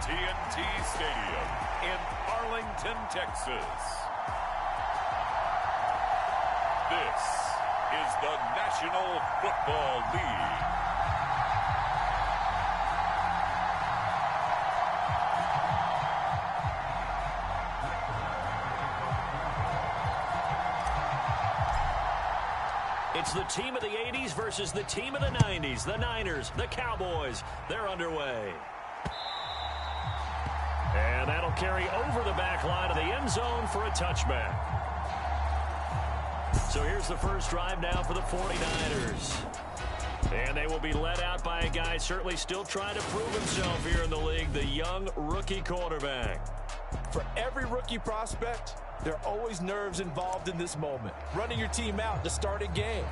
TNT Stadium in Arlington, Texas. This is the National Football League. It's the team of the 80s versus the team of the 90s. The Niners, the Cowboys, they're underway. And that'll carry over the back line of the end zone for a touchback. So here's the first drive now for the 49ers. And they will be led out by a guy certainly still trying to prove himself here in the league, the young rookie quarterback. For every rookie prospect, there are always nerves involved in this moment. Running your team out to start a game.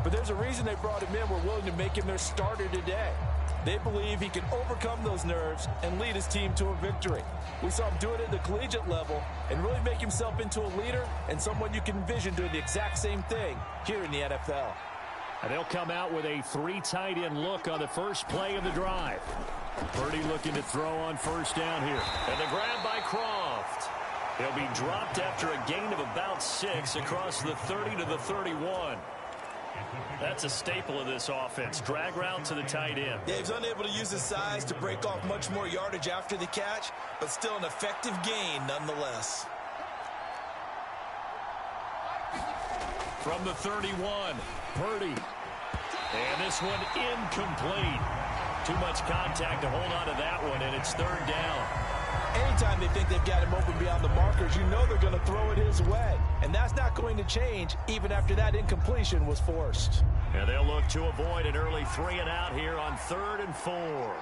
But there's a reason they brought him in. We're willing to make him their starter today. They believe he can overcome those nerves and lead his team to a victory. We saw him do it at the collegiate level and really make himself into a leader and someone you can envision doing the exact same thing here in the NFL. And they'll come out with a 3 tight end look on the first play of the drive. Purdy looking to throw on first down here. And the grab by Croft. He'll be dropped after a gain of about 6 across the 30 to the 31. That's a staple of this offense. Drag route to the tight end. Yeah, he's unable to use his size to break off much more yardage after the catch, but still an effective gain nonetheless. From the 31, Purdy. And this one incomplete. Too much contact to hold on to that one, and it's 3rd down. Anytime they think they've got him open beyond the markers, you know they're going to throw it his way. And that's not going to change even after that incompletion was forced. And they'll look to avoid an early 3 and out here on 3rd and 4.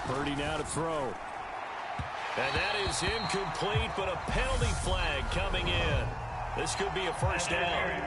Purdy now to throw. And that is incomplete, but a penalty flag coming in. This could be a first down.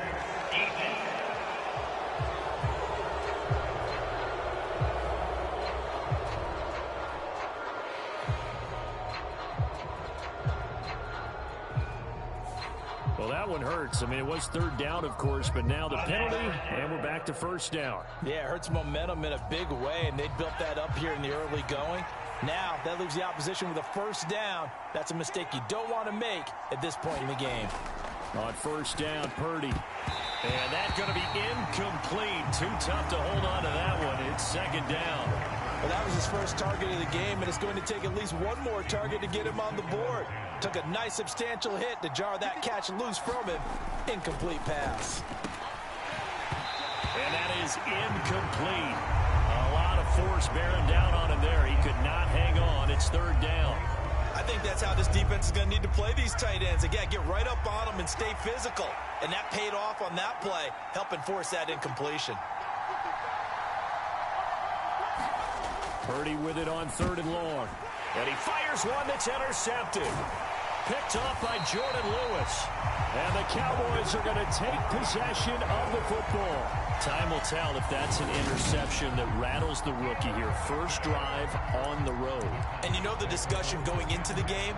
Well, that one hurts. I mean, it was 3rd down, of course, but now the penalty, and we're back to first down. Yeah, it hurts momentum in a big way, and they built that up here in the early going. Now, that leaves the opposition with a first down. That's a mistake you don't want to make at this point in the game. On first down, Purdy. And that's going to be incomplete. Too tough to hold on to that one. It's 2nd down. Well, that was his first target of the game, and it's going to take at least one more target to get him on the board. Took a nice substantial hit to jar that catch loose from him. Incomplete pass. And that is incomplete. A lot of force bearing down on him there. He could not hang on. It's 3rd down. I think that's how this defense is going to need to play these tight ends. Again, get right up on them and stay physical. And that paid off on that play, helping force that incompletion. Purdy with it on 3rd and long. And he fires one that's intercepted. Picked off by Jordan Lewis. And the Cowboys are going to take possession of the football. Time will tell if that's an interception that rattles the rookie here. First drive on the road. And you know the discussion going into the game?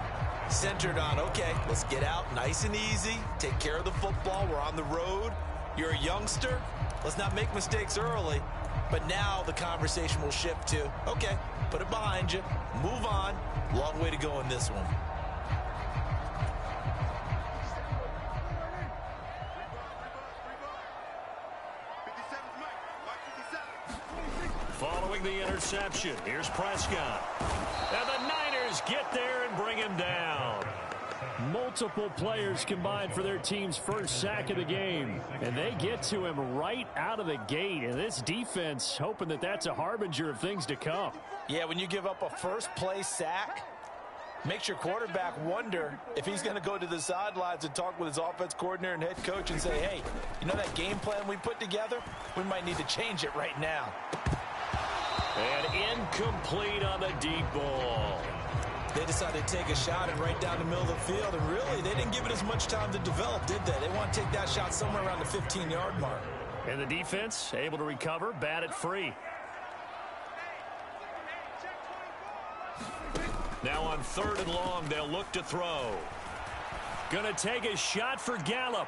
Centered on, okay, let's get out nice and easy. Take care of the football. We're on the road. You're a youngster. Let's not make mistakes early. But now the conversation will shift to, okay, put it behind you. Move on. Long way to go in this one. Following the interception, here's Prescott. And the Niners get there and bring him down. Multiple players combined for their team's first sack of the game. And they get to him right out of the gate. And this defense hoping that that's a harbinger of things to come. Yeah, when you give up a first-play sack, makes your quarterback wonder if he's going to go to the sidelines and talk with his offense coordinator and head coach and say, hey, you know that game plan we put together? We might need to change it right now. And incomplete on the deep ball. They decided to take a shot and right down the middle of the field, and really, they didn't give it as much time to develop, did they? They want to take that shot somewhere around the 15-yard mark. And the defense able to recover, bat it free. Now on 3rd and long, they'll look to throw. Gonna take a shot for Gallup.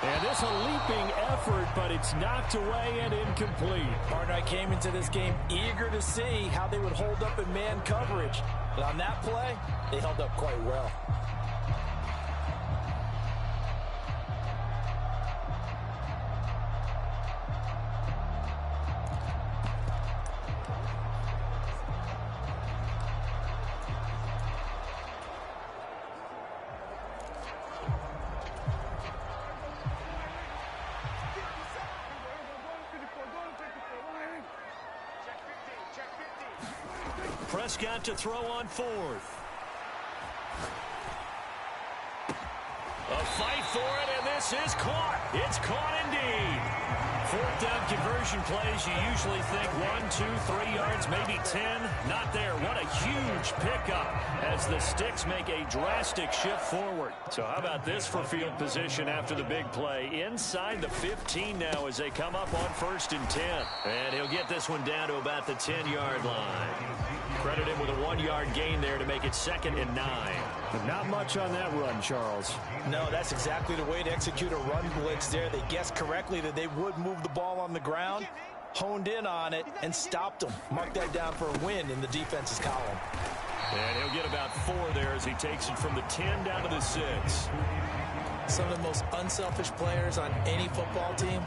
And this a leaping effort, but it's knocked away and incomplete. Partner, I came into this game eager to see how they would hold up in man coverage. But on that play, they held up quite well. Prescott to throw on fourth. A fight for it, and this is caught. It's caught indeed. Fourth down conversion plays, you usually think 1, 2, 3 yards, maybe 10. Not there. What a huge pickup as the Sticks make a drastic shift forward. So how about this for field position after the big play? Inside the 15 now as they come up on 1st and 10. And he'll get this one down to about the 10-yard line. Credit him with a 1-yard gain there to make it 2nd and 9. Not much on that run, Charles. No, that's exactly the way to execute a run blitz there. They guessed correctly that they would move the ball on the ground, honed in on it, and stopped them. Mark that down for a win in the defense's column. And he'll get about 4 there as he takes it from the 10 down to the 6. Some of the most unselfish players on any football team,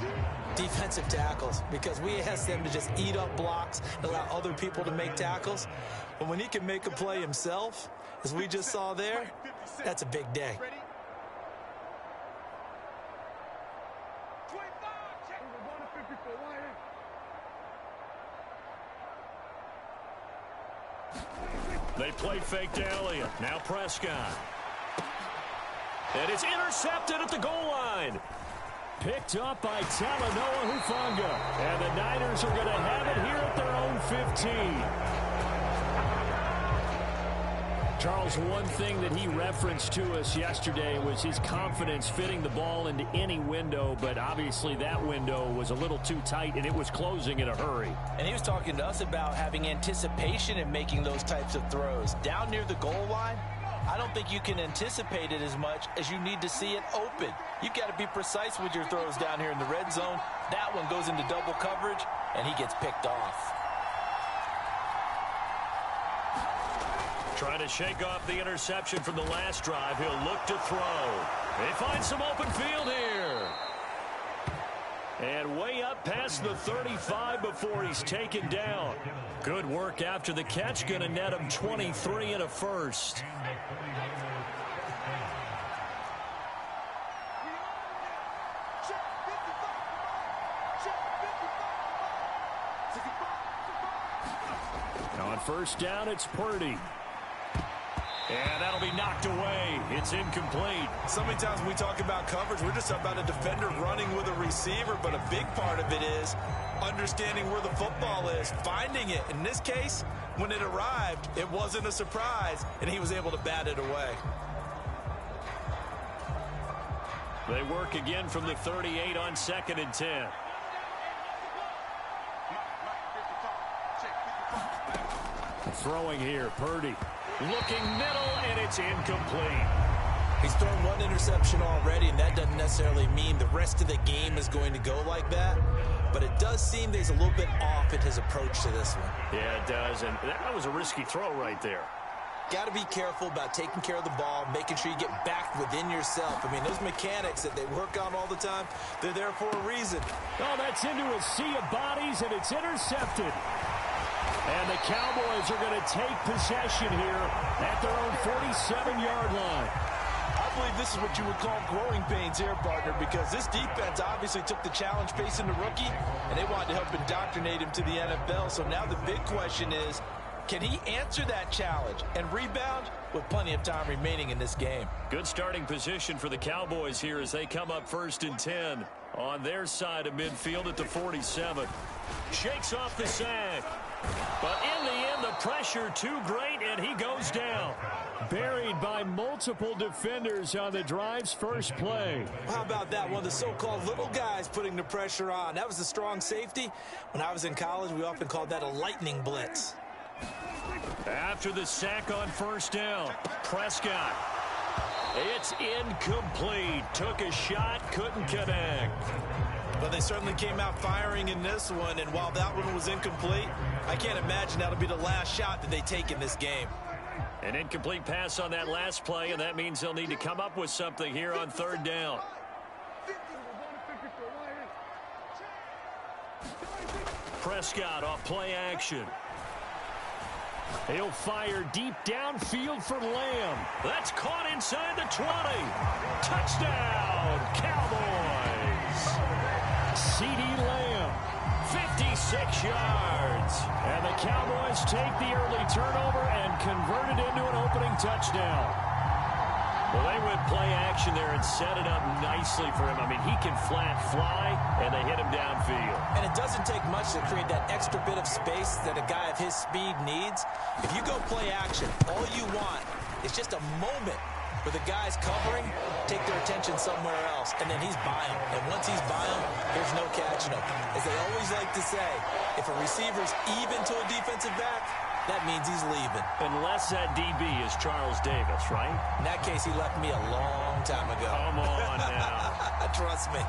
defensive tackles, because we ask them to just eat up blocks and allow other people to make tackles. But when he can make a play himself, as we just saw there, that's a big day. They play fake to Elliott. Now Prescott. And it's intercepted at the goal line. Picked up by Talanoa Hufanga. And the Niners are going to have it here at their own 15. Charles, one thing that he referenced to us yesterday was his confidence fitting the ball into any window, but obviously that window was a little too tight, and it was closing in a hurry. And he was talking to us about having anticipation in making those types of throws. Down near the goal line, I don't think you can anticipate it as much as you need to see it open. You've got to be precise with your throws down here in the red zone. That one goes into double coverage, and he gets picked off. Trying to shake off the interception from the last drive. He'll look to throw. They find some open field here. And way up past the 35 before he's taken down. Good work after the catch. Going to net him 23 and a first. Now on first down, it's Purdy. And that'll be knocked away. It's incomplete. So many times when we talk about coverage, we're just about a defender running with a receiver, but a big part of it is understanding where the football is, finding it. In this case, when it arrived, it wasn't a surprise, and he was able to bat it away. They work again from the 38 on 2nd and 10. Throwing here, Purdy. Looking middle, and it's incomplete. He's thrown one interception already, and that doesn't necessarily mean the rest of the game is going to go like that. But it does seem that he's a little bit off in his approach to this one. Yeah, it does, and that was a risky throw right there. Got to be careful about taking care of the ball, making sure you get back within yourself. I mean, those mechanics that they work on all the time, they're there for a reason. Oh, that's into a sea of bodies, and it's intercepted. And the Cowboys are going to take possession here at their own 47-yard line. I believe this is what you would call growing pains here, partner, because this defense obviously took the challenge facing the rookie, and they wanted to help indoctrinate him to the NFL. So now the big question is, can he answer that challenge and rebound with plenty of time remaining in this game? Good starting position for the Cowboys here as they come up 1st and 10 on their side of midfield at the 47. Shakes off the sack. But in the end, the pressure too great, and he goes down. Buried by multiple defenders on the drive's first play. How about that? One of the so-called little guys putting the pressure on. That was a strong safety. When I was in college, we often called that a lightning blitz. After the sack on first down, Prescott. It's incomplete. Took a shot, couldn't connect. But they certainly came out firing in this one, and while that one was incomplete, I can't imagine that'll be the last shot that they take in this game. An incomplete pass on that last play, and that means they'll need to come up with something here on third down. Prescott off play action. He'll fire deep downfield for Lamb. That's caught inside the 20. Touchdown, Cowboys. CeeDee Lamb, 56 yards. And the Cowboys take the early turnover and convert it into an opening touchdown. Well, they went play action there and set it up nicely for him. I mean, he can flat fly, and they hit him downfield. And it doesn't take much to create that extra bit of space that a guy of his speed needs. If you go play action, all you want is just a moment where the guy's covering, take their attention somewhere else, and then he's by him. And once he's by him, there's no catching him. As they always like to say, if a receiver's even to a defensive back, that means he's leaving. Unless that DB is Charles Davis, right? In that case, he left me a long time ago. Come on now. Trust me.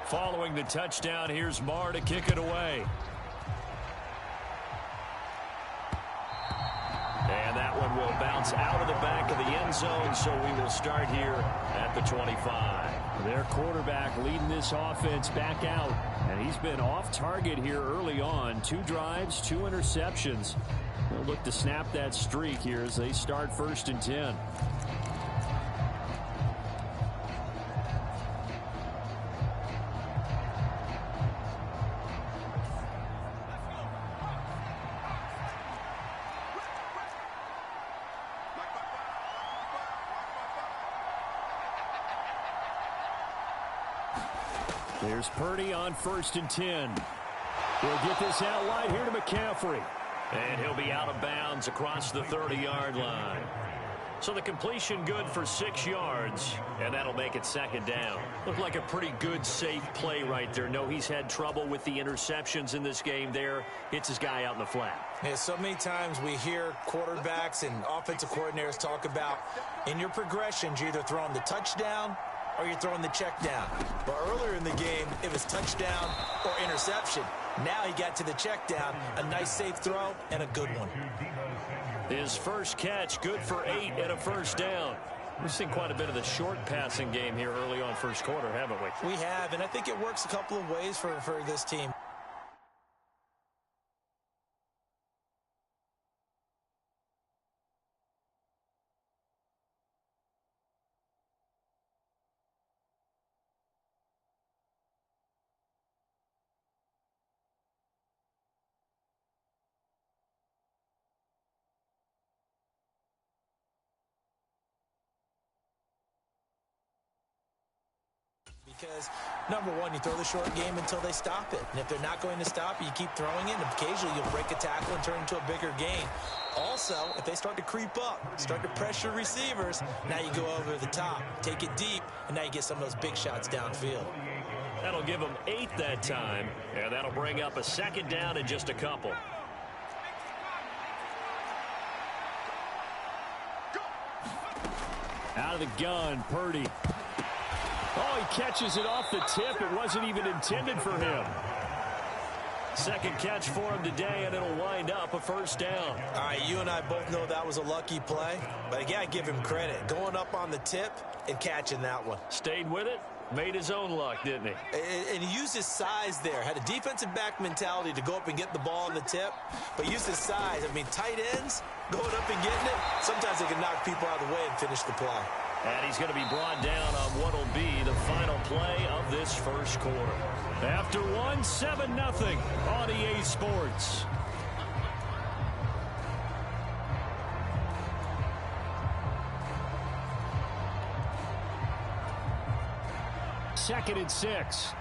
Following the touchdown, here's Marr to kick it away. And that one will bounce out of the back of the end zone, so we will start here at the 25. Their quarterback leading this offense back out, and he's been off target here early on. 2 drives, 2 interceptions. They'll look to snap that streak here as they start 1st and 10. There's Purdy on 1st and 10. He'll get this out wide here to McCaffrey. And he'll be out of bounds across the 30-yard line. So the completion good for 6 yards, and that'll make it 2nd down. Looked like a pretty good, safe play right there. No, he's had trouble with the interceptions in this game there. Hits his guy out in the flat. Yeah, so many times we hear quarterbacks and offensive coordinators talk about in your progressions, you're either throwing the touchdown or you're throwing the check down. But earlier in the game, it was touchdown or interception. Now he got to the check down, a nice safe throw, and a good one. His first catch, good for 8 and a 1st down. We've seen quite a bit of the short passing game here early on 1st quarter, haven't we? We have, and I think it works a couple of ways for this team. Because, number one, you throw the short game until they stop it. And if they're not going to stop it, you keep throwing it, and occasionally you'll break a tackle and turn into a bigger gain. Also, if they start to creep up, start to pressure receivers, now you go over the top, take it deep, and now you get some of those big shots downfield. That'll give them 8 that time, and that'll bring up a 2nd down in just a couple. Out of the gun, Purdy. Oh, he catches it off the tip. It wasn't even intended for him. 2nd catch for him today, and it'll wind up a 1st down. All right, you and I both know that was a lucky play, but again, I give him credit. Going up on the tip and catching that one. Stayed with it, made his own luck, didn't he? And he used his size there. Had a defensive back mentality to go up and get the ball on the tip, but used his size. I mean, tight ends going up and getting it, sometimes they can knock people out of the way and finish the play. And he's going to be brought down on what will be the final play of this 1st quarter. After 7-0 on EA Sports. Second and 6.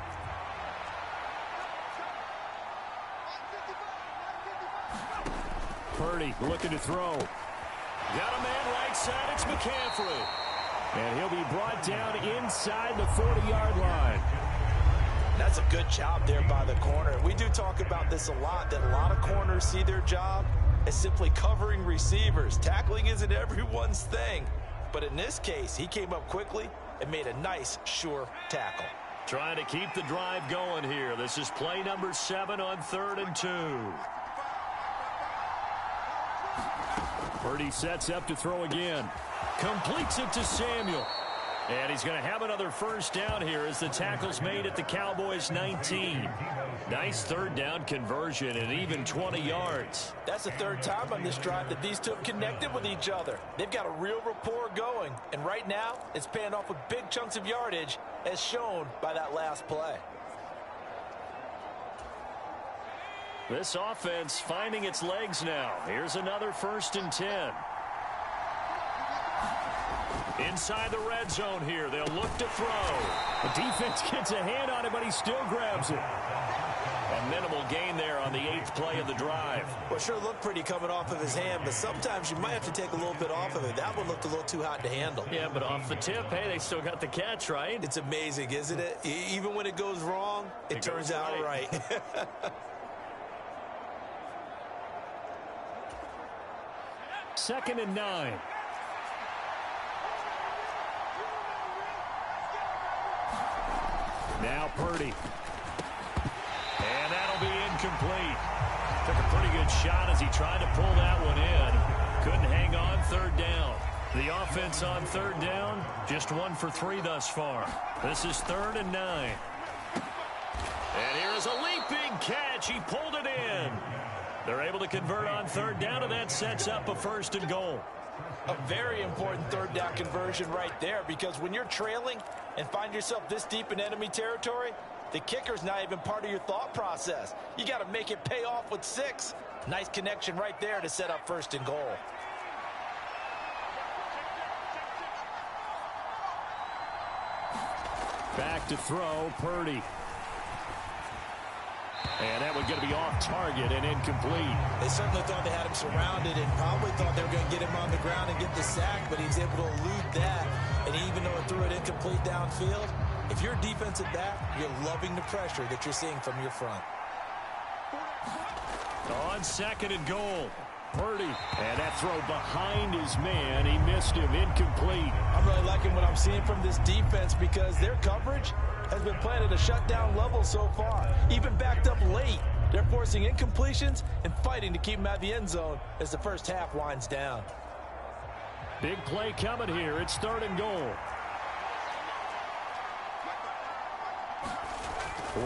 Purdy looking to throw. Got a man right side. It's McCaffrey. And he'll be brought down inside the 40-yard line. That's a good job there by the corner. We do talk about this a lot, that a lot of corners see their job as simply covering receivers. Tackling isn't everyone's thing. But in this case, he came up quickly and made a nice, sure tackle. Trying to keep the drive going here. This is play number 7 on 3rd and 2. Purdy sets up to throw again. Completes it to Samuel. And he's going to have another first down here as the tackle's made at the Cowboys' 19. Nice 3rd down conversion and even 20 yards. That's the 3rd time on this drive that these two have connected with each other. They've got a real rapport going. And right now, it's paying off with big chunks of yardage as shown by that last play. This offense finding its legs now. Here's another 1st and 10. Inside the red zone here. They'll look to throw. The defense gets a hand on it, but he still grabs it. A minimal gain there on the 8th play of the drive. Well, sure looked pretty coming off of his hand, but sometimes you might have to take a little bit off of it. That one looked a little too hot to handle. Yeah, but off the tip, hey, they still got the catch, right? It's amazing, isn't it? Even when it goes wrong, it turns out right. 2nd and 9. Now Purdy. And that'll be incomplete. Took a pretty good shot as he tried to pull that one in. Couldn't hang on 3rd down. The offense on 3rd down, just 1 for 3 thus far. This is 3rd and 9. And here is a leaping catch. He pulled it in. They're able to convert on 3rd down, and that sets up a 1st and goal. A very important 3rd down conversion right there, because when you're trailing and find yourself this deep in enemy territory, the kicker's not even part of your thought process. You got to make it pay off with 6. Nice connection right there to set up 1st and goal. Back to throw, Purdy. And that one going to be off target and incomplete. They certainly thought they had him surrounded and probably thought they were going to get him on the ground and get the sack, but he was able to elude that. And even though it threw it incomplete downfield, if you're a defensive back, you're loving the pressure that you're seeing from your front. On 2nd and goal, Purdy. And that throw behind his man. He missed him, incomplete. I'm really liking what I'm seeing from this defense because their coverage has been playing at a shutdown level so far. Even backed up late, they're forcing incompletions and fighting to keep them out of the end zone as the first half winds down. Big play coming here. It's 3rd and goal.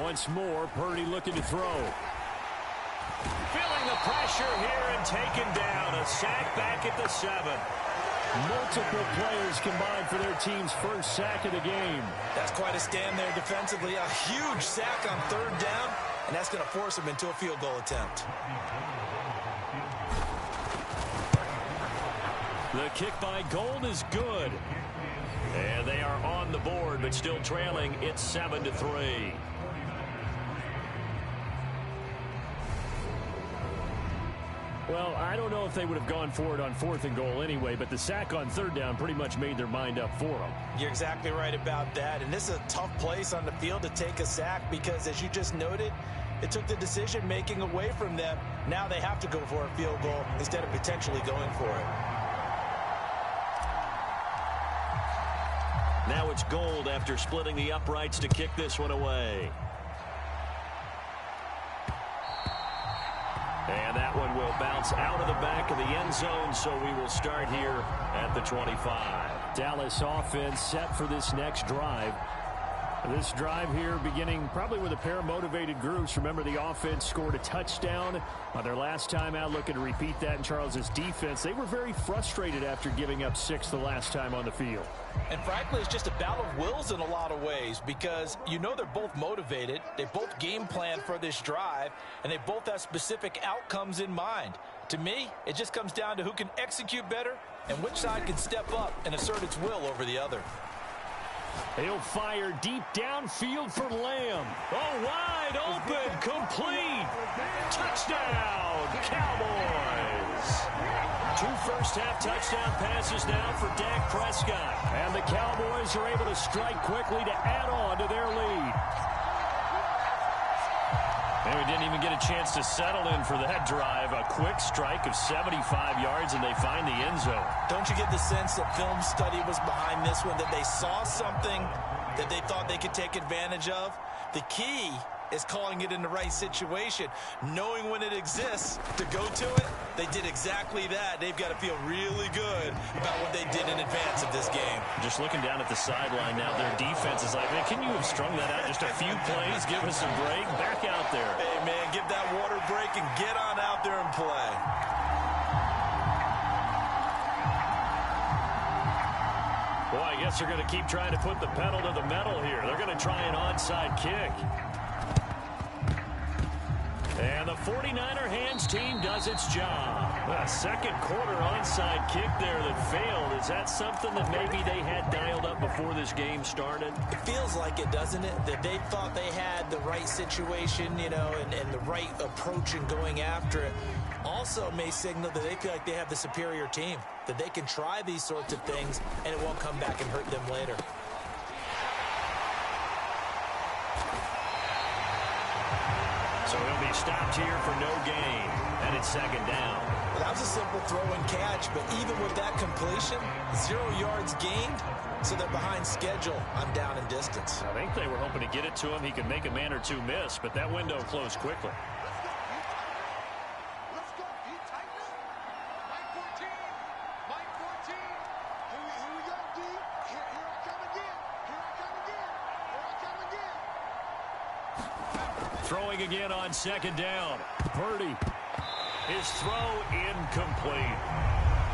Once more, Purdy looking to throw. Feeling the pressure here and taken down. A sack back at the 7. Multiple players combined for their team's first sack of the game. That's quite a stand there defensively. A huge sack on 3rd down, and that's going to force them into a field goal attempt. The kick by Gold is good. And they are on the board, but still trailing. It's 7-3. Well, I don't know if they would have gone for it on 4th and goal anyway, but the sack on 3rd down pretty much made their mind up for them. You're exactly right about that, and this is a tough place on the field to take a sack because, as you just noted, it took the decision-making away from them. Now they have to go for a field goal instead of potentially going for it. Now it's Gold after splitting the uprights to kick this one away. And that one will bounce out of the back of the end zone, so we will start here at the 25. Dallas offense set for this next drive. This drive here beginning probably with a pair of motivated groups. Remember, the offense scored a touchdown on their last time out. Looking to repeat that in Charles's defense. They were very frustrated after giving up 6 the last time on the field. And frankly, it's just a battle of wills in a lot of ways because you know they're both motivated. They both game plan for this drive, and they both have specific outcomes in mind. To me, it just comes down to who can execute better and which side can step up and assert its will over the other. He'll fire deep downfield for Lamb. Oh, wide open, complete. Touchdown, Cowboys. 2 first-half touchdown passes now for Dak Prescott. And the Cowboys are able to strike quickly to add on to their lead. And we didn't even get a chance to settle in for that drive. A quick strike of 75 yards, and they find the end zone. Don't you get the sense that film study was behind this one, that they saw something that they thought they could take advantage of? The key is calling it in the right situation, knowing when it exists to go to it. They did exactly that. They've got to feel really good about what they did in advance of this game. Just looking down at the sideline now, their defense is like, man, can you have strung that out just a few plays? Give us a break. Back out there. Hey, man, give that water break and get on out there and play. Boy, I guess they're going to keep trying to put the pedal to the metal here. They're going to try an onside kick. And the 49er hands team does its job. A second quarter onside kick there that failed. Is that something that maybe they had dialed up before this game started? It feels like it, doesn't it? That they thought they had the right situation, you know, and the right approach in going after it. Also may signal that they feel like they have the superior team, that they can try these sorts of things and it won't come back and hurt them later. So he'll be stopped here for no gain, and it's second down. Well, that was a simple throw and catch, but even with that completion, 0 yards gained, so they're behind schedule on down and distance. I think they were hoping to get it to him. He could make a man or two miss, but that window closed quickly. Throwing again on second down. Purdy. His throw incomplete.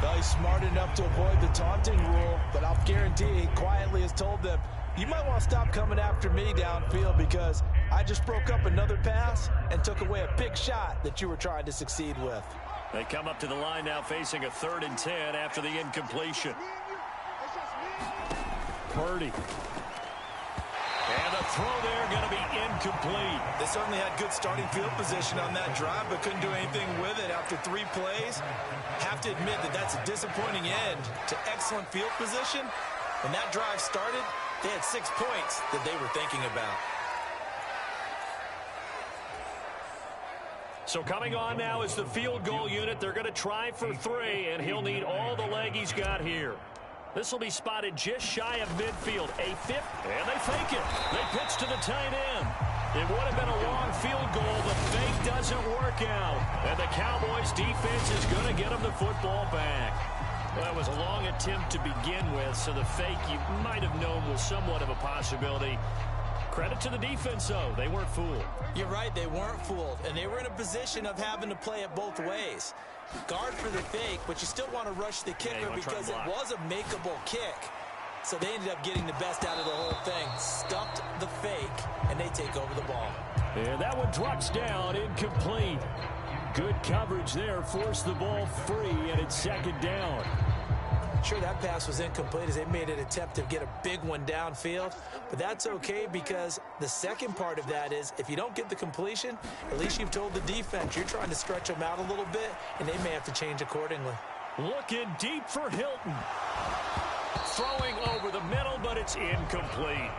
Well, he's smart enough to avoid the taunting rule, but I'll guarantee he quietly has told them, you might want to stop coming after me downfield because I just broke up another pass and took away a big shot that you were trying to succeed with. They come up to the line now facing a 3rd and 10 after the incompletion. Purdy. And the throw there going to be incomplete. They certainly had good starting field position on that drive, but couldn't do anything with it after 3 plays. Have to admit that that's a disappointing end to excellent field position. When that drive started, they had 6 points that they were thinking about. So coming on now is the field goal unit. They're going to try for 3, and he'll need all the leg he's got here. This will be spotted just shy of midfield. A 5th, and they fake it. They pitch to the tight end. It would have been a long field goal. The fake doesn't work out. And the Cowboys defense is going to get them the football back. Well, that was a long attempt to begin with, so the fake you might have known was somewhat of a possibility. Credit to the defense, though. They weren't fooled. You're right, they weren't fooled. And they were in a position of having to play it both ways. Guard for the fake, but you still want to rush the kicker because it was a makeable kick. So they ended up getting the best out of the whole thing. Stuffed the fake, and they take over the ball. And that one drops down, incomplete. Good coverage there, forced the ball free, and it's second down. Sure, that pass was incomplete as they made an attempt to get a big one downfield, but that's okay because the second part of that is if you don't get the completion, at least you've told the defense you're trying to stretch them out a little bit, and they may have to change accordingly. Looking deep for Hilton. Throwing over the middle, but it's incomplete.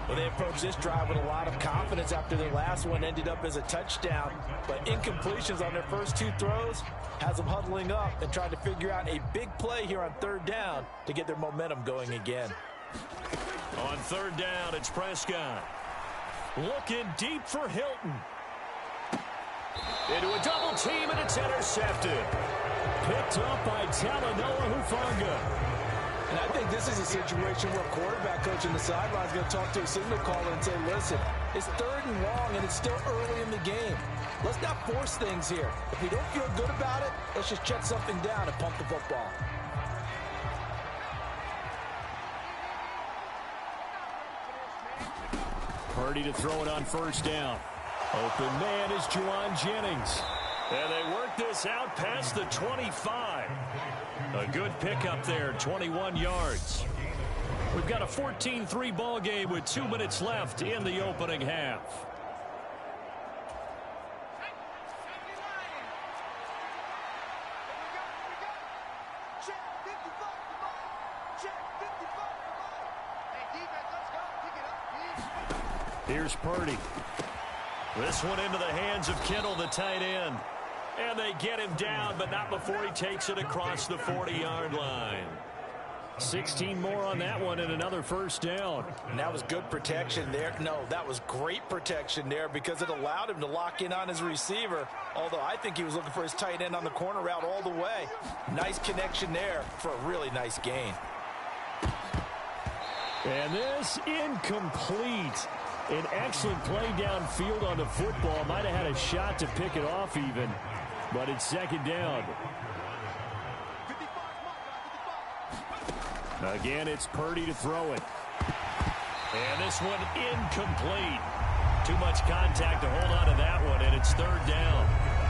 Well, they approached this drive with a lot of confidence after their last one ended up as a touchdown. But incompletions on their first 2 throws has them huddling up and trying to figure out a big play here on 3rd down to get their momentum going again. On 3rd down, it's Prescott. Looking deep for Hilton. Into a double team, and it's intercepted. Picked up by Talanoa Hufanga. And I think this is a situation where a quarterback coach in the sideline is going to talk to a signal caller and say, listen, it's 3rd and long, and it's still early in the game. Let's not force things here. If we don't feel good about it, let's just check something down and pump the football. Purdy to throw it on 1st down. Open man is Juwan Jennings. And they work this out past the 25. A good pickup there, 21 yards. We've got a 14-3 ball game with 2 minutes left in the opening half. Here's Purdy. This one into the hands of Kittle, the tight end. And they get him down, but not before he takes it across the 40-yard line. 16 more on that one and another first down. And that was good protection there. No, that was great protection there because it allowed him to lock in on his receiver. Although I think he was looking for his tight end on the corner route all the way. Nice connection there for a really nice gain. And this incomplete. An excellent play downfield on the football. Might have had a shot to pick it off even, but it's second down. Again, it's Purdy to throw it. And this one incomplete. Too much contact to hold on to that one, and it's third down.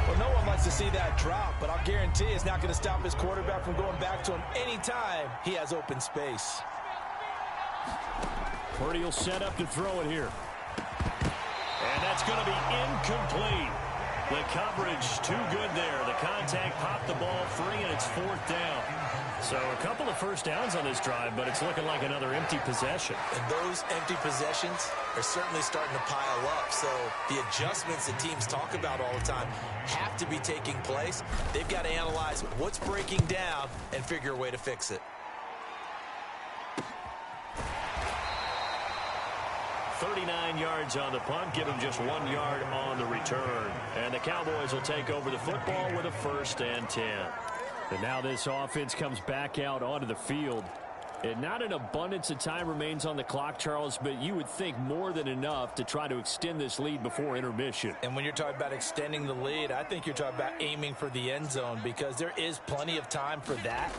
Well, no one likes to see that drop, but I'll guarantee it's not going to stop his quarterback from going back to him anytime he has open space. Purdy will set up to throw it here. And that's going to be incomplete. The coverage too good there. The contact popped the ball free, and it's fourth down. So a couple of first downs on this drive, but it's looking like another empty possession. And those empty possessions are certainly starting to pile up. So the adjustments that teams talk about all the time have to be taking place. They've got to analyze what's breaking down and figure a way to fix it. 39 yards on the punt, give him just 1 yard on the return. And the Cowboys will take over the football with a 1st and 10. And now this offense comes back out onto the field. And not an abundance of time remains on the clock, Charles, but you would think more than enough to try to extend this lead before intermission. And when you're talking about extending the lead, I think you're talking about aiming for the end zone because there is plenty of time for that.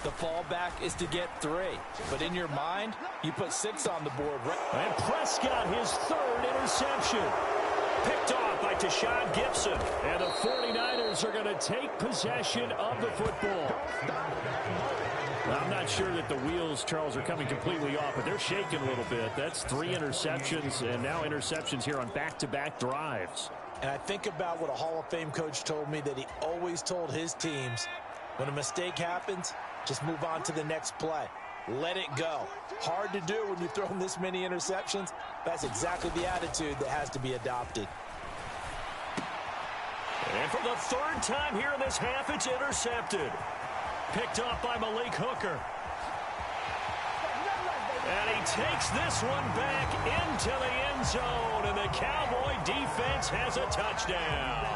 The fallback is to get 3. But in your mind, you put 6 on the board. And Prescott, his 3rd interception. Picked off by Tashawn Gibson. And the 49ers are going to take possession of the football. I'm not sure that the wheels, Charles, are coming completely off, but they're shaking a little bit. That's 3 interceptions, and now interceptions here on back-to-back drives. And I think about what a Hall of Fame coach told me that he always told his teams, when a mistake happens, just move on to the next play. Let it go. Hard to do when you throw this many interceptions. That's exactly the attitude that has to be adopted. And for the 3rd time here in this half, it's intercepted. Picked off by Malik Hooker. And he takes this one back into the end zone, and the Cowboy defense has a touchdown.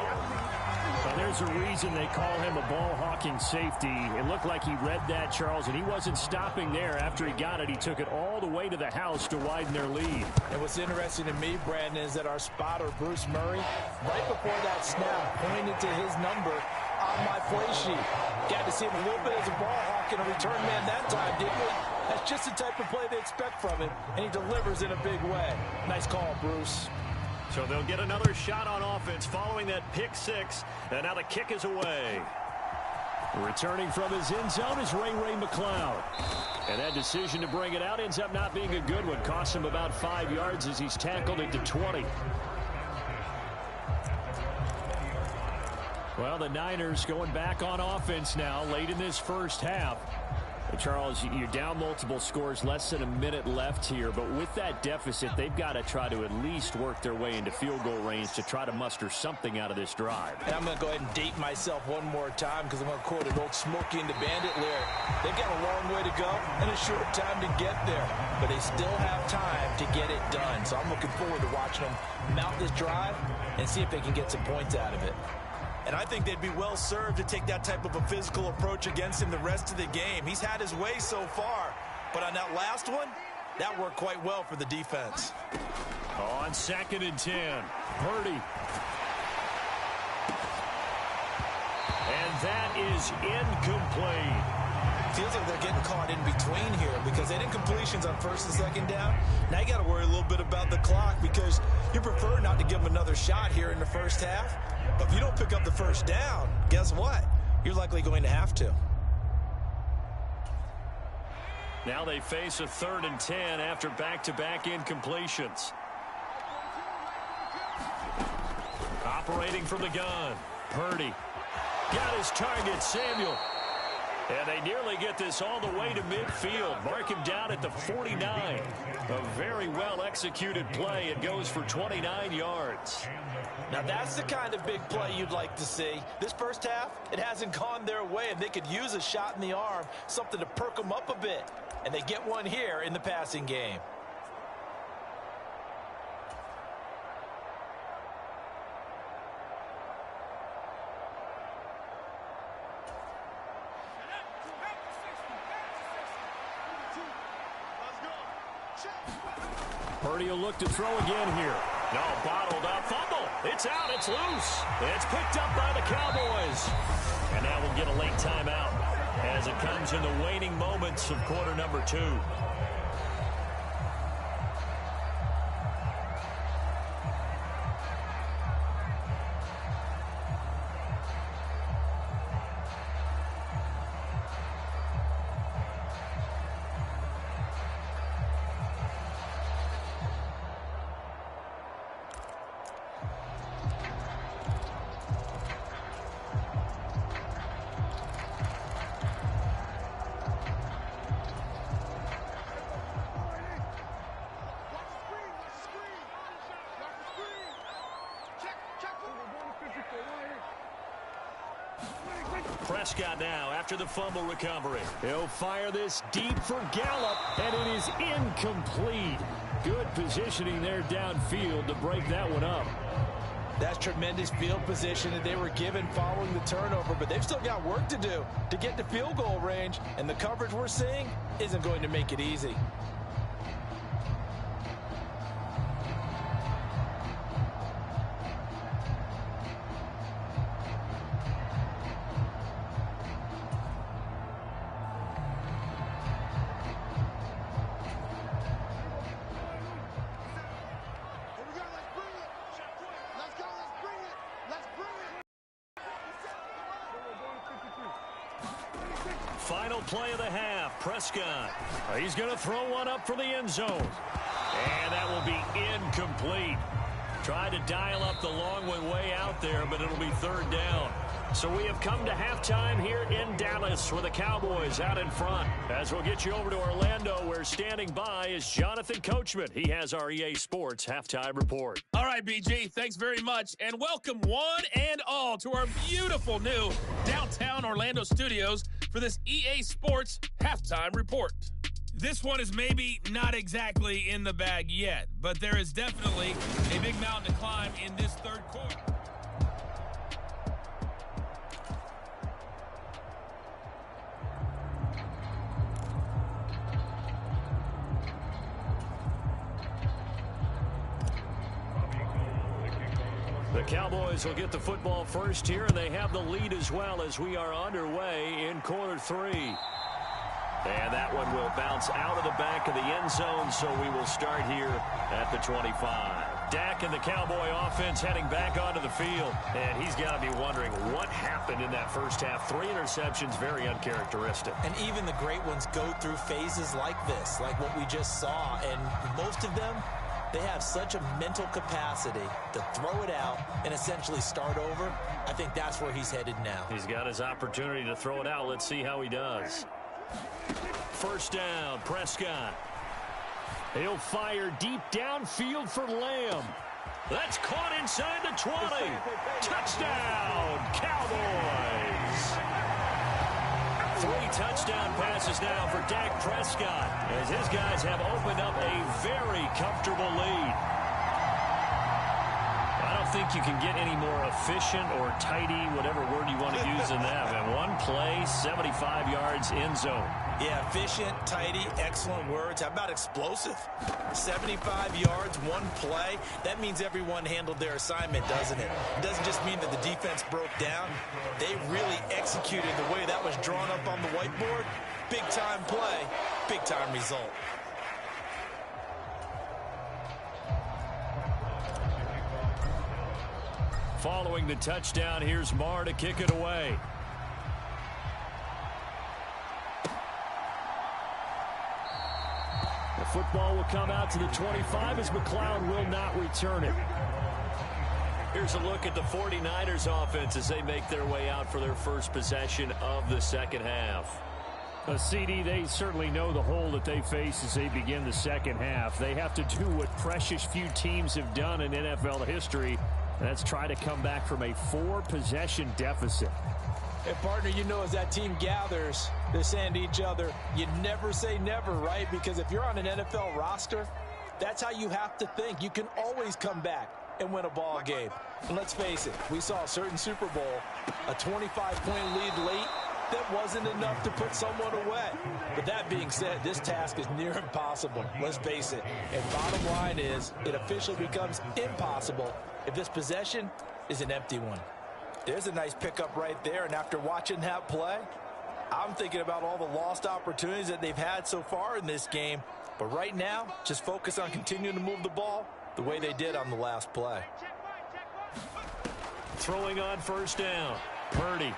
Well, there's a reason they call him a ball-hawking safety. It looked like he read that, Charles, and he wasn't stopping there. After he got it, he took it all the way to the house to widen their lead. And what's interesting to me, Brandon, is that our spotter, Bruce Murray, right before that snap, pointed to his number on my play sheet. Got to see him a little bit as a ball hawk and a return man that time, didn't we? That's just the type of play they expect from him, and he delivers in a big way. Nice call, Bruce. So they'll get another shot on offense following that pick 6, and now the kick is away. Returning from his end zone is Ray McCloud. And that decision to bring it out ends up not being a good one. Costs him about 5 yards as he's tackled it to 20. Well, the Niners going back on offense now late in this first half. Charles, you're down multiple scores, less than a minute left here. But with that deficit, they've got to try to at least work their way into field goal range to try to muster something out of this drive. And I'm going to go ahead and date myself one more time because I'm going to quote an old Smokey and the Bandit lyric. They've got a long way to go and a short time to get there. But they still have time to get it done. So I'm looking forward to watching them mount this drive and see if they can get some points out of it. And I think they'd be well served to take that type of a physical approach against him the rest of the game. He's had his way so far, but on that last one, that worked quite well for the defense. On 2nd and 10, Purdy. And that is incomplete. Feels like they're getting caught in between here because they didn't completions on 1st and 2nd down. Now you got to worry a little bit about the clock because you prefer not to give them another shot here in the first half. But if you don't pick up the first down, guess what? You're likely going to have to. Now they face a 3rd and 10 after back-to-back incompletions. Operating from the gun, Purdy. Got his target, Samuel. And they nearly get this all the way to midfield. Mark him down at the 49. A very well-executed play. It goes for 29 yards. Now, that's the kind of big play you'd like to see. This first half, it hasn't gone their way, and they could use a shot in the arm, something to perk them up a bit. And they get one here in the passing game. Purdy will look to throw again here. No, bottled up. Fumble. It's out. It's loose. It's picked up by the Cowboys. And now we'll get a late timeout as it comes in the waning moments of quarter number 2. Prescott now after the fumble recovery. He'll fire this deep for Gallup, and it is incomplete. Good positioning there downfield to break that one up. That's tremendous field position that they were given following the turnover, but they've still got work to do to get to field goal range, and the coverage we're seeing isn't going to make it easy. Final play of the half, Prescott. He's going to throw one up for the end zone. And that will be incomplete. Tried to dial up the long one way out there, but it'll be third down. So we have come to halftime here in Dallas with the Cowboys out in front. As we'll get you over to Orlando, where standing by is Jonathan Coachman. He has our EA Sports halftime report. All right, BG, thanks very much. And welcome one and all to our beautiful new downtown Orlando studios for this EA Sports halftime report. This one is maybe not exactly in the bag yet, but there is definitely a big mountain to climb in this third quarter. The Cowboys will get the football first here, and they have the lead as well as we are underway in quarter 3. And that one will bounce out of the back of the end zone, so we will start here at the 25. Dak and the Cowboy offense heading back onto the field, and he's got to be wondering what happened in that first half. 3 interceptions, very uncharacteristic. And even the great ones go through phases like this, like what we just saw, and most of them, they have such a mental capacity to throw it out and essentially start over. I think that's where he's headed now. He's got his opportunity to throw it out. Let's see how he does. First down, Prescott. He'll fire deep downfield for Lamb. That's caught inside the 20. Touchdown, Cowboys. 3 touchdown passes now for Dak Prescott as his guys have opened up a very comfortable lead. I don't think you can get any more efficient or tidy, whatever word you want to use in that. And one play, 75 yards in zone. Yeah, efficient, tidy, excellent words. How about explosive? 75 yards, one play. That means everyone handled their assignment, doesn't it? It doesn't just mean that the defense broke down. They really executed the way that was drawn up on the whiteboard. Big-time play, big-time result. Following the touchdown, here's Marr to kick it away. The football will come out to the 25 as McLeod will not return it. Here's a look at the 49ers offense as they make their way out for their first possession of the second half. CD, they certainly know the hole that they face as they begin the second half. They have to do what precious few teams have done in NFL history. That's try to come back from a 4-possession deficit. And, partner, you know, as that team gathers, they're saying to each other, you never say never, right? Because if you're on an NFL roster, that's how you have to think. You can always come back and win a ball game. And let's face it, we saw a certain Super Bowl, a 25-point lead late. That wasn't enough to put someone away. But that being said, this task is near impossible. Let's face it. And bottom line is, it officially becomes impossible if this possession is an empty one. There's a nice pickup right there. And after watching that play, I'm thinking about all the lost opportunities that they've had so far in this game. But right now, just focus on continuing to move the ball the way they did on the last play. Throwing on first down. Purdy.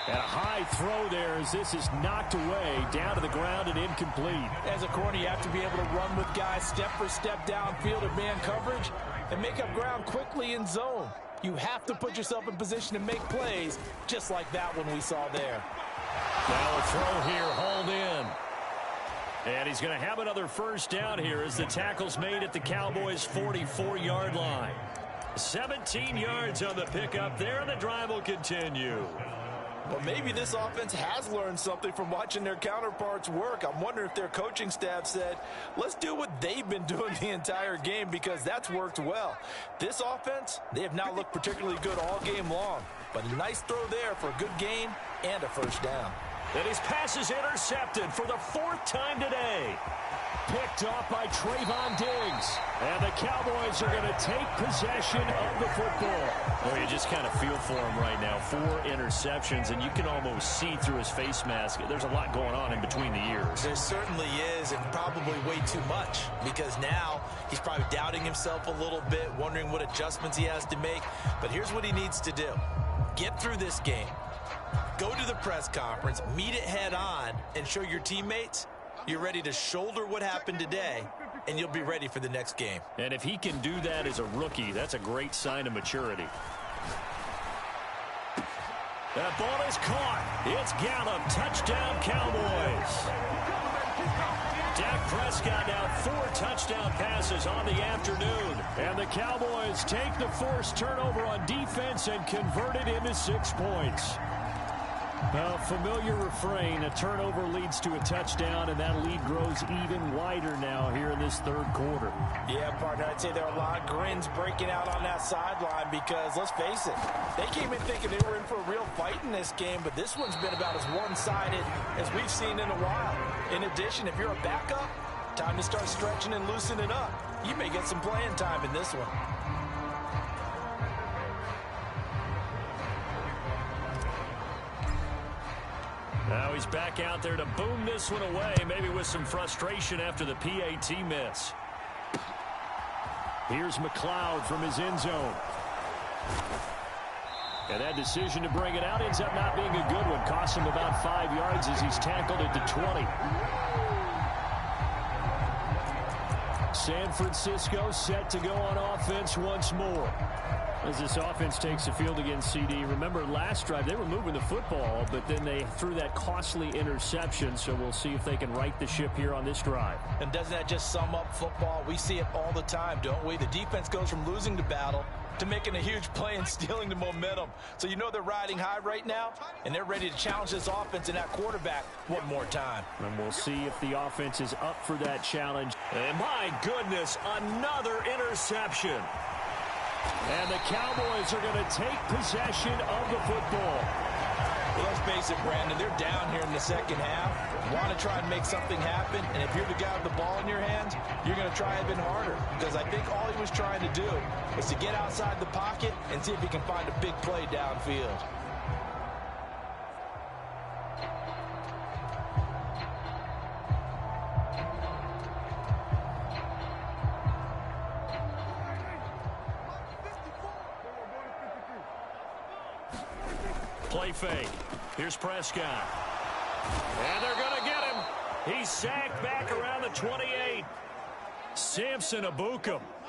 And a high throw there as this is knocked away, down to the ground and incomplete. As a corner, you have to be able to run with guys step for step downfield at man coverage and make up ground quickly in zone. You have to put yourself in position to make plays, just like that one we saw there. Now a throw here, hauled in. And he's going to have another first down here as the tackle's made at the Cowboys' 44-yard line. 17 yards on the pickup there, and the drive will continue. Well, maybe this offense has learned something from watching their counterparts work. I'm wondering if their coaching staff said, let's do what they've been doing the entire game, because that's worked well. This offense, they have not looked particularly good all game long. But a nice throw there for a good gain and a first down. And his pass is intercepted for the 4th time today. Picked off by Trayvon Diggs. And the Cowboys are going to take possession of the football. Well, you just kind of feel for him right now. 4 interceptions, and you can almost see through his face mask. There's a lot going on in between the ears. There certainly is, and probably way too much, because now he's probably doubting himself a little bit, wondering what adjustments he has to make. But here's what he needs to do. Get through this game. Go to the press conference, meet it head on, and show your teammates you're ready to shoulder what happened today, and you'll be ready for the next game. And if he can do that as a rookie, that's a great sign of maturity. That ball is caught. It's Gallup. Touchdown, Cowboys. Dak Prescott now 4 touchdown passes on the afternoon. And the Cowboys take the forced turnover on defense and convert it into 6 points. A familiar refrain, a turnover leads to a touchdown, and that lead grows even wider now here in this 3rd quarter. Yeah, partner, I'd say there are a lot of grins breaking out on that sideline because, let's face it, they came in thinking they were in for a real fight in this game, but this one's been about as one-sided as we've seen in a while. In addition, if you're a backup, time to start stretching and loosening up. You may get some playing time in this one. Now he's back out there to boom this one away, maybe with some frustration after the PAT miss. Here's McLeod from his end zone. And that decision to bring it out ends up not being a good one. Costs him about 5 yards as he's tackled at the 20. San Francisco set to go on offense once more. As this offense takes the field against CD. Remember, last drive, they were moving the football, but then they threw that costly interception, so we'll see if they can right the ship here on this drive. And doesn't that just sum up football? We see it all the time, don't we? The defense goes from losing the battle to making a huge play and stealing the momentum. So you know they're riding high right now, and they're ready to challenge this offense and that quarterback one more time. And we'll see if the offense is up for that challenge. And my goodness, another interception. And the Cowboys are going to take possession of the football. Well, let's face it, Brandon, they're down here in the second half. Want to try and make something happen, and if you're the guy with the ball in your hands, you're going to try even harder, because I think all he was trying to do was to get outside the pocket and see if he can find a big play downfield. Play fake. Here's Prescott. And they're going to get him. He's sacked back around the 28. Samson Ebukam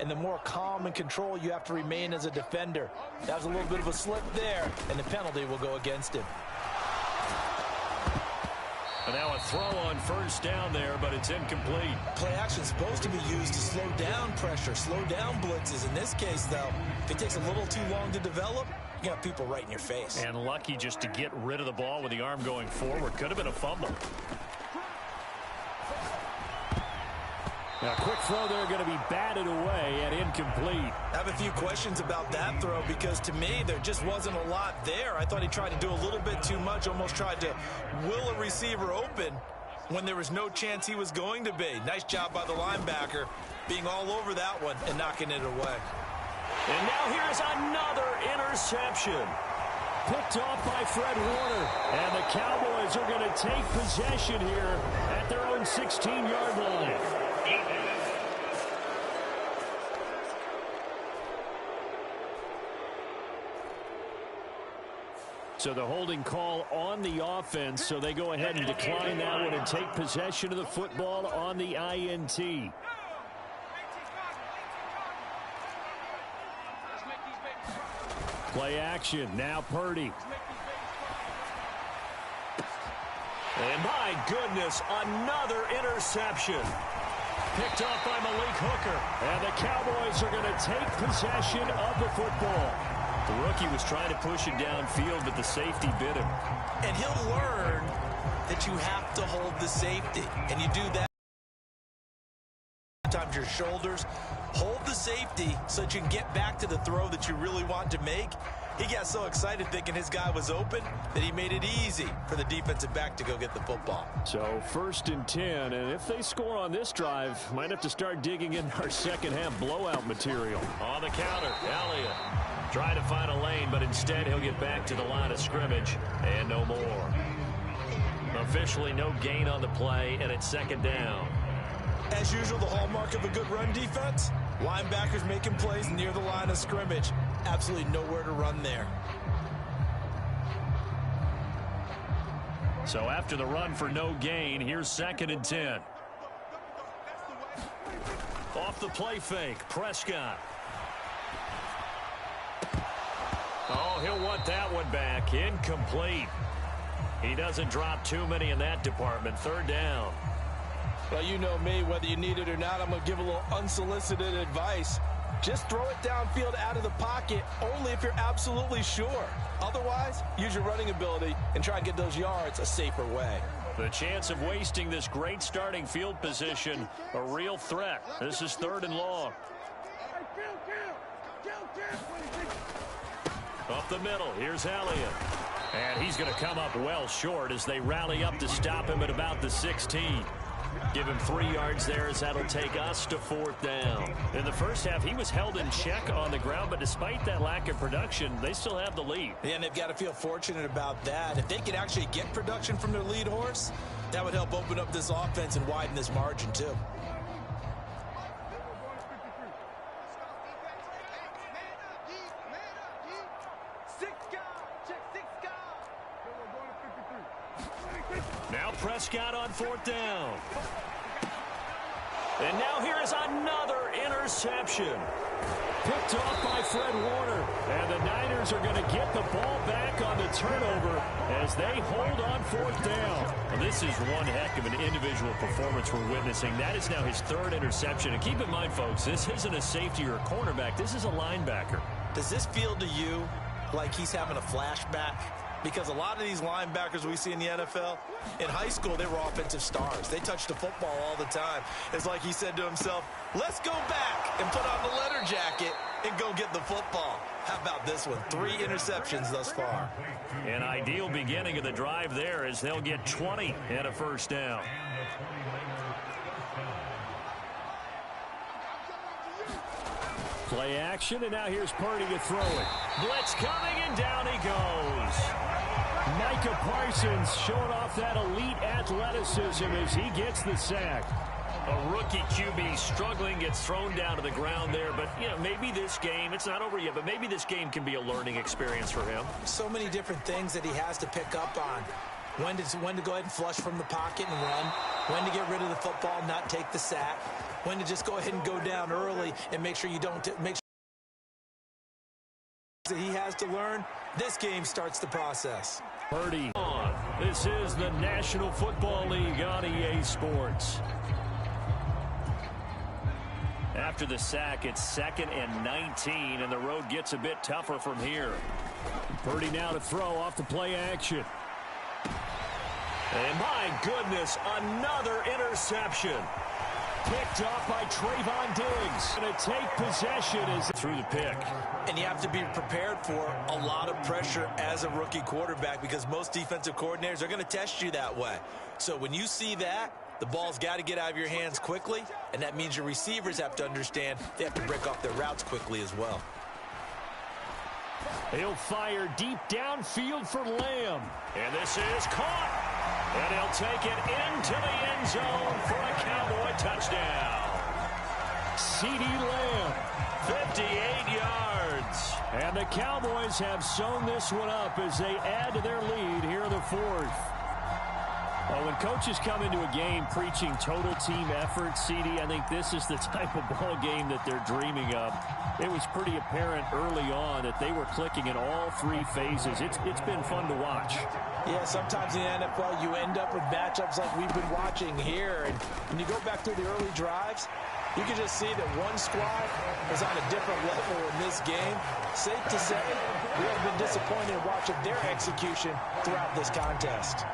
and the more calm and control you have to remain as a defender. That was a little bit of a slip there, and the penalty will go against him. And now a throw on first down there, but it's incomplete. Play action is supposed to be used to slow down pressure, slow down blitzes. In this case, though, if it takes a little too long to develop, you got people right in your face. And lucky just to get rid of the ball with the arm going forward. Could have been a fumble. A quick throw there going to be batted away and incomplete. I have a few questions about that throw because to me there just wasn't a lot there. I thought he tried to do a little bit too much, almost tried to will a receiver open when there was no chance he was going to be. Nice job by the linebacker being all over that one and knocking it away. And now here's another interception. Picked off by Fred Warner. And the Cowboys are going to take possession here at their own 16-yard line. So the holding call on the offense, so they go ahead and decline that one and take possession of the football on the INT. Play action, now Purdy. And my goodness, another interception. Picked off by Malik Hooker. And the Cowboys are going to take possession of the football. The rookie was trying to push it downfield, but the safety bit him. And he'll learn that you have to hold the safety. And you do that sometimes your shoulders. Hold the safety so that you can get back to the throw that you really want to make. He got so excited thinking his guy was open that he made it easy for the defensive back to go get the football. So 1st and 10, and if they score on this drive, might have to start digging in our second half blowout material. On the counter, Elliott trying to find a lane, but instead he'll get back to the line of scrimmage and no more. Officially no gain on the play, and it's 2nd down. As usual, the hallmark of a good run defense, linebackers making plays near the line of scrimmage. Absolutely nowhere to run there. So after the run for no gain, here's 2nd and 10. Off the play fake, Prescott. Oh, he'll want that one back. Incomplete. He doesn't drop too many in that department. 3rd down. Well, you know me, whether you need it or not, I'm going to give a little unsolicited advice. Just throw it downfield out of the pocket only if you're absolutely sure. Otherwise, use your running ability and try and get those yards a safer way. The chance of wasting this great starting field position, a real threat. This is 3rd and long. Up the middle, here's Elliott. And he's going to come up well short as they rally up to stop him at about the 16. Give him 3 yards there as that'll take us to 4th down. In the first half, he was held in check on the ground, but despite that lack of production, they still have the lead. Yeah, and they've got to feel fortunate about that. If they could actually get production from their lead horse, that would help open up this offense and widen this margin too. Now Prescott on 4th down. And now here is another interception. Picked off by Fred Warner. And the Niners are going to get the ball back on the turnover as they hold on 4th down. Well, this is one heck of an individual performance we're witnessing. That is now his 3rd interception. And keep in mind, folks, this isn't a safety or a cornerback. This is a linebacker. Does this feel to you like he's having a flashback? Because a lot of these linebackers we see in the NFL, in high school, they were offensive stars. They touched the football all the time. It's like he said to himself, let's go back and put on the leather jacket and go get the football. How about this one? 3 interceptions thus far. An ideal beginning of the drive there as they'll get 20 and a 1st down. Play action, and now here's Purdy to throw it. Blitz coming, and down he goes. Micah Parsons showing off that elite athleticism as he gets the sack. A rookie QB struggling, gets thrown down to the ground there. But, you know, maybe this game, it's not over yet, but maybe this game can be a learning experience for him. So many different things that he has to pick up on. when to go ahead and flush from the pocket and run, when to get rid of the football, not take the sack, when to just go ahead and go down early and make sure you don't make sure that he has to learn. This game starts the process. Purdy. This is the National Football League on EA Sports. After the sack, it's 2nd and 19, and the road gets a bit tougher from here. Purdy now to throw off the play action. And my goodness, another interception. Picked off by Trayvon Diggs. Going to take possession as through the pick. And you have to be prepared for a lot of pressure as a rookie quarterback because most defensive coordinators are going to test you that way. So when you see that, the ball's got to get out of your hands quickly, and that means your receivers have to understand they have to break off their routes quickly as well. He'll fire deep downfield for Lamb. And this is caught. And he'll take it into the end zone for a Cowboy touchdown. CeeDee Lamb, 58 yards. And the Cowboys have sewn this one up as they add to their lead here in the 4th. Well, when coaches come into a game preaching total team effort, CD, I think this is the type of ball game that they're dreaming of. It was pretty apparent early on that they were clicking in all 3 phases. It's been fun to watch. Yeah, sometimes in the NFL you end up with matchups like we've been watching here. And when you go back through the early drives, you can just see that one squad is on a different level in this game. Safe to say, we have been disappointed in watching their execution throughout this contest.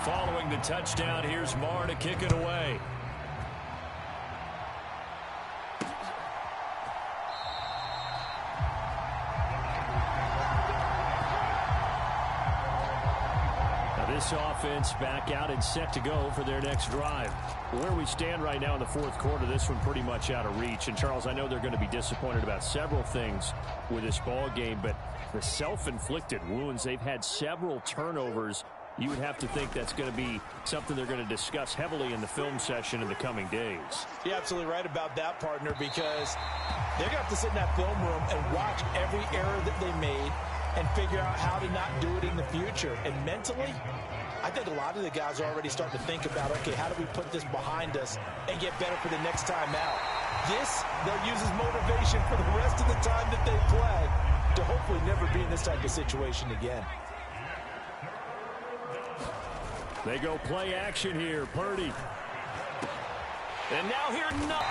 Following the touchdown, here's Marr to kick it away. Now this offense back out and set to go for their next drive. Where we stand right now in the 4th quarter, this one pretty much out of reach. And, Charles, I know they're going to be disappointed about several things with this ball game, but the self-inflicted wounds, they've had several turnovers. You would have to think that's going to be something they're going to discuss heavily in the film session in the coming days. You're absolutely right about that, partner, because they're going to have to sit in that film room and watch every error that they made and figure out how to not do it in the future. And mentally, I think a lot of the guys are already starting to think about, okay, how do we put this behind us and get better for the next time out? This, they'll use as motivation for the rest of the time that they play to hopefully never be in this type of situation again. They go play action here. Purdy. And now here, no.